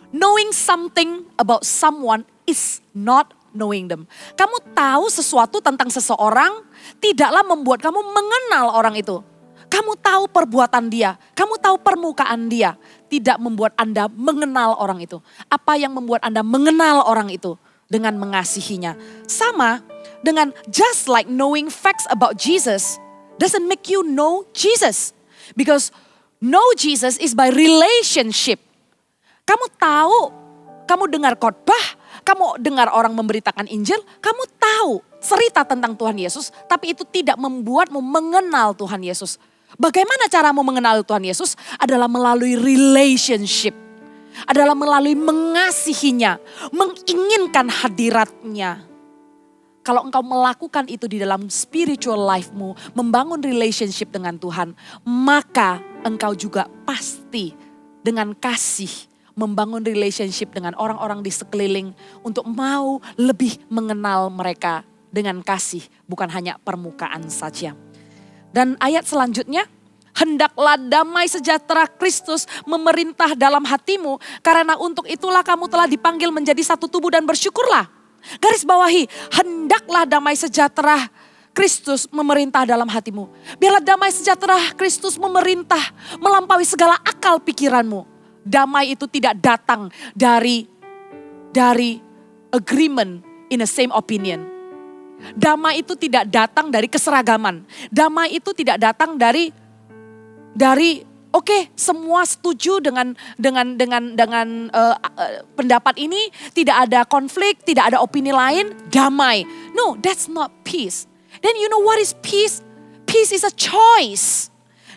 Knowing something about someone is not knowing them. Kamu tahu sesuatu tentang seseorang tidaklah membuat kamu mengenal orang itu. Kamu tahu perbuatan dia, kamu tahu permukaan dia, tidak membuat Anda mengenal orang itu. Apa yang membuat Anda mengenal orang itu? Dengan mengasihinya. Sama dengan just like knowing facts about Jesus doesn't make you know Jesus. Because know Jesus is by relationship. Kamu tahu, kamu dengar khotbah, kamu dengar orang memberitakan Injil, kamu tahu cerita tentang Tuhan Yesus, tapi itu tidak membuatmu mengenal Tuhan Yesus. Bagaimana caramu mengenal Tuhan Yesus? Adalah melalui relationship. Adalah melalui mengasihinya, menginginkan hadiratnya. Kalau engkau melakukan itu di dalam spiritual life-mu, membangun relationship dengan Tuhan, maka engkau juga pasti dengan kasih membangun relationship dengan orang-orang di sekeliling untuk mau lebih mengenal mereka dengan kasih, bukan hanya permukaan saja. Dan ayat selanjutnya, hendaklah damai sejahtera Kristus memerintah dalam hatimu, karena untuk itulah kamu telah dipanggil menjadi satu tubuh dan bersyukurlah. Garis bawahi, hendaklah damai sejahtera Kristus memerintah dalam hatimu. Biarlah damai sejahtera Kristus memerintah melampaui segala akal pikiranmu. Damai itu tidak datang dari agreement in the same opinion. Damai itu tidak datang dari keseragaman. Damai itu tidak datang dari oke, semua setuju dengan pendapat ini, tidak ada konflik, tidak ada opini lain, damai. No, that's not peace. Then you know what is peace? Peace is a choice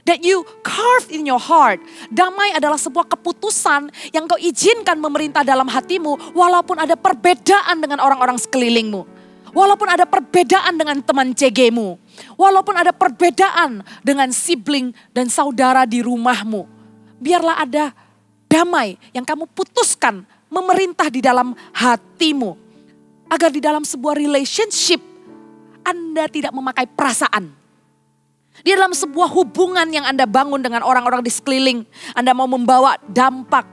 that you carve in your heart. Damai adalah sebuah keputusan yang kau izinkan memerintah dalam hatimu walaupun ada perbedaan dengan orang-orang sekelilingmu. Walaupun ada perbedaan dengan teman CG-mu. Walaupun ada perbedaan dengan sibling dan saudara di rumahmu. Biarlah ada damai yang kamu putuskan memerintah di dalam hatimu. Agar di dalam sebuah relationship Anda tidak memakai perasaan. Di dalam sebuah hubungan yang Anda bangun dengan orang-orang di sekeliling. Anda mau membawa dampak.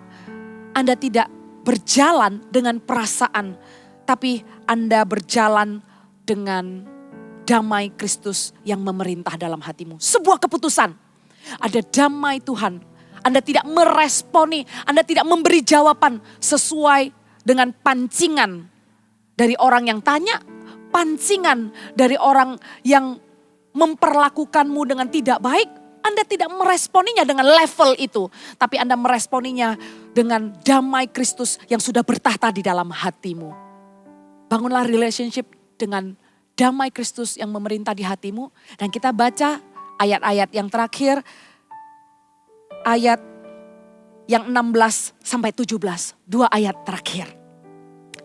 Anda tidak berjalan dengan perasaan. Tapi Anda berjalan dengan damai Kristus yang memerintah dalam hatimu. Sebuah keputusan. Ada damai Tuhan. Anda tidak meresponi, Anda tidak memberi jawaban sesuai dengan pancingan dari orang yang tanya, pancingan dari orang yang memperlakukanmu dengan tidak baik. Anda tidak meresponinya dengan level itu. Tapi Anda meresponinya dengan damai Kristus yang sudah bertahta di dalam hatimu. Bangunlah relationship dengan damai Kristus yang memerintah di hatimu. Dan kita baca ayat-ayat yang terakhir. Ayat yang 16 sampai 17. 2 ayat terakhir.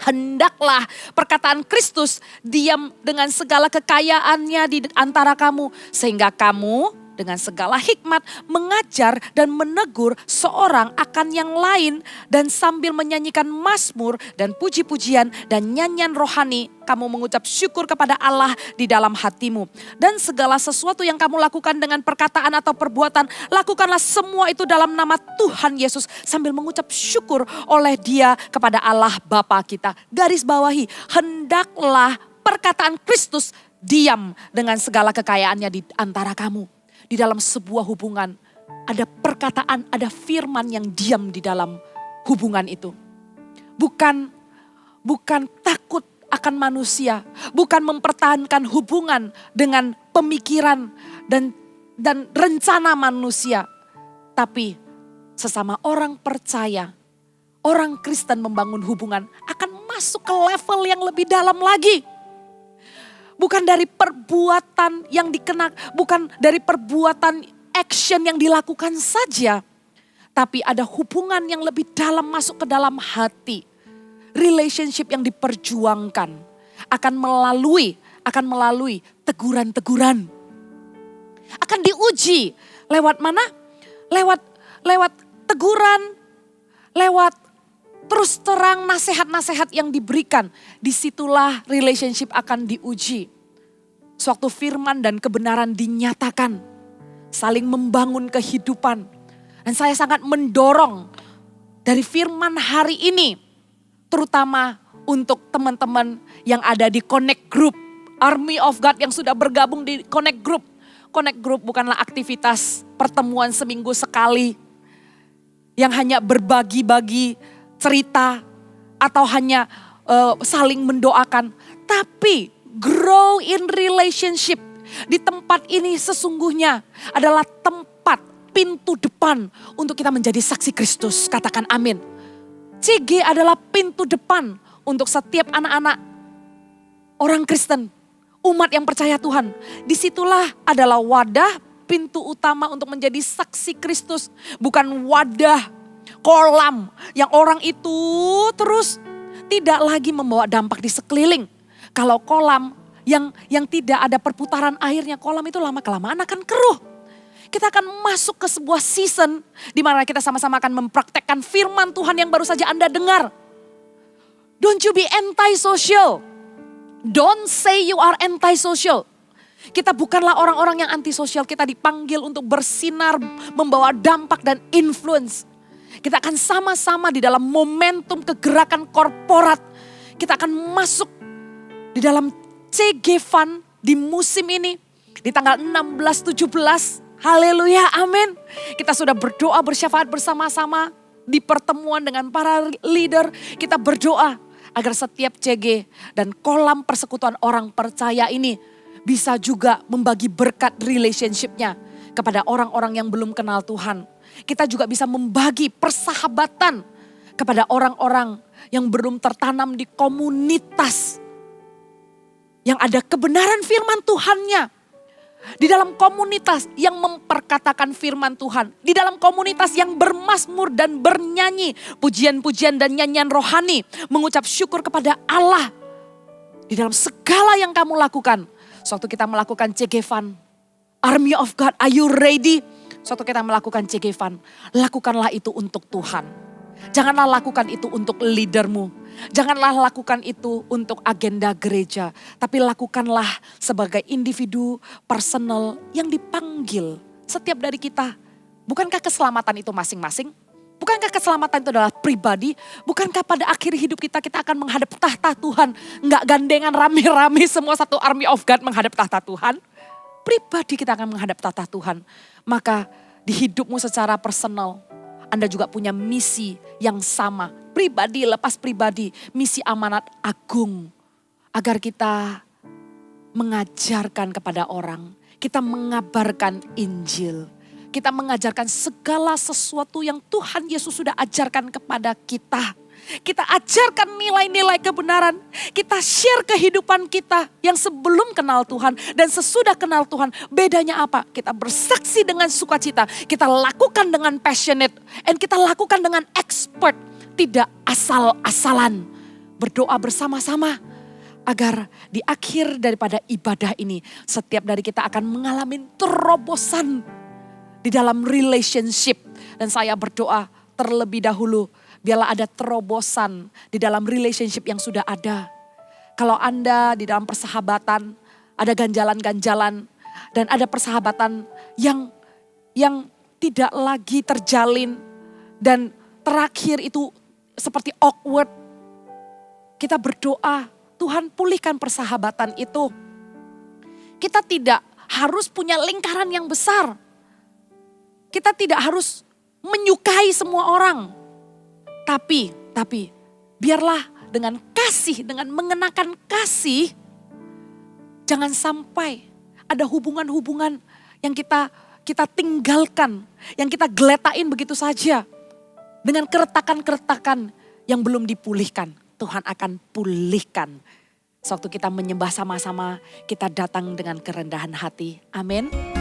Hendaklah perkataan Kristus diam dengan segala kekayaannya di antara kamu. Sehingga kamu dengan segala hikmat mengajar dan menegur seorang akan yang lain. Dan sambil menyanyikan mazmur dan puji-pujian dan nyanyian rohani, kamu mengucap syukur kepada Allah di dalam hatimu. Dan segala sesuatu yang kamu lakukan dengan perkataan atau perbuatan, lakukanlah semua itu dalam nama Tuhan Yesus. Sambil mengucap syukur oleh Dia kepada Allah Bapa kita. Garis bawahi, hendaklah perkataan Kristus diam dengan segala kekayaannya di antara kamu. di dalam sebuah hubungan ada perkataan, ada firman yang diam di dalam hubungan itu. Bukan takut akan manusia, bukan mempertahankan hubungan dengan pemikiran dan rencana manusia. Tapi sesama orang percaya, orang Kristen membangun hubungan akan masuk ke level yang lebih dalam lagi. Bukan dari perbuatan yang dikenak, bukan dari perbuatan action yang dilakukan saja. Tapi ada hubungan yang lebih dalam masuk ke dalam hati. Relationship yang diperjuangkan akan melalui teguran-teguran. Akan diuji lewat mana? Lewat teguran, lewat terus terang nasihat-nasihat yang diberikan. Disitulah relationship akan diuji. Suatu firman dan kebenaran dinyatakan, saling membangun kehidupan. Dan saya sangat mendorong dari firman hari ini, terutama untuk teman-teman yang ada di Connect Group, Army of God yang sudah bergabung di Connect Group. Connect Group bukanlah aktivitas pertemuan seminggu sekali yang hanya berbagi-bagi cerita atau hanya saling mendoakan, tapi grow in relationship. Di tempat ini sesungguhnya adalah tempat pintu depan untuk kita menjadi saksi Kristus. Katakan amin. CG adalah pintu depan untuk setiap anak-anak orang Kristen, umat yang percaya Tuhan. Disitulah adalah wadah pintu utama untuk menjadi saksi Kristus. Bukan wadah kolam yang orang itu terus tidak lagi membawa dampak di sekeliling. Kalau kolam yang tidak ada perputaran airnya, kolam itu lama-kelamaan akan keruh. Kita akan masuk ke sebuah season di mana kita sama-sama akan mempraktekkan firman Tuhan yang baru saja Anda dengar. Don't you be anti-social. Don't say you are anti-social. Kita bukanlah orang-orang yang anti-sosial. Kita dipanggil untuk bersinar, membawa dampak dan influence. Kita akan sama-sama di dalam momentum kegerakan korporat. Kita akan masuk di dalam CG Fund di musim ini. Di tanggal 16-17. Haleluya, amin. Kita sudah berdoa bersyafaat bersama-sama di pertemuan dengan para leader. Kita berdoa agar setiap CG dan kolam persekutuan orang percaya ini bisa juga membagi berkat relationship-nya kepada orang-orang yang belum kenal Tuhan. Kita juga bisa membagi persahabatan kepada orang-orang yang belum tertanam di komunitas yang ada kebenaran firman Tuhannya. Di dalam komunitas yang memperkatakan firman Tuhan. Di dalam komunitas yang bermazmur dan bernyanyi. Pujian-pujian dan nyanyian rohani. Mengucap syukur kepada Allah. Di dalam segala yang kamu lakukan. Suatu kita melakukan CG Fund. Army of God, are you ready? Suatu kita melakukan CG Fund. Lakukanlah itu untuk Tuhan. Janganlah lakukan itu untuk leadermu. Janganlah lakukan itu untuk agenda gereja. Tapi lakukanlah sebagai individu personal yang dipanggil. Setiap dari kita. Bukankah keselamatan itu masing-masing? Bukankah keselamatan itu adalah pribadi? Bukankah pada akhir hidup kita akan menghadap tahta Tuhan? Enggak gandengan rame-rame semua satu army of God menghadap tahta Tuhan. Pribadi kita akan menghadap tahta Tuhan. Maka di hidupmu secara personal, Anda juga punya misi yang sama. Pribadi, lepas pribadi, misi amanat agung. Agar kita mengajarkan kepada orang, kita mengabarkan Injil. Kita mengajarkan segala sesuatu yang Tuhan Yesus sudah ajarkan kepada kita. Kita ajarkan nilai-nilai kebenaran. Kita share kehidupan kita yang sebelum kenal Tuhan dan sesudah kenal Tuhan. Bedanya apa? Kita bersaksi dengan sukacita. Kita lakukan dengan passionate. And kita lakukan dengan expert. Tidak asal-asalan. Berdoa bersama-sama. Agar di akhir daripada ibadah ini, setiap dari kita akan mengalami terobosan di dalam relationship. Dan saya berdoa terlebih dahulu, biarlah ada terobosan di dalam relationship yang sudah ada. Kalau Anda di dalam persahabatan, ada ganjalan-ganjalan. Dan ada persahabatan yang tidak lagi terjalin. Dan terakhir itu seperti awkward. Kita berdoa, Tuhan pulihkan persahabatan itu. Kita tidak harus punya lingkaran yang besar. Kita tidak harus menyukai semua orang. Tapi biarlah dengan kasih, dengan mengenakan kasih, jangan sampai ada hubungan-hubungan yang kita tinggalkan, yang kita geletain begitu saja. Dengan keretakan-keretakan yang belum dipulihkan, Tuhan akan pulihkan. Sewaktu kita menyembah sama-sama, kita datang dengan kerendahan hati. Amin.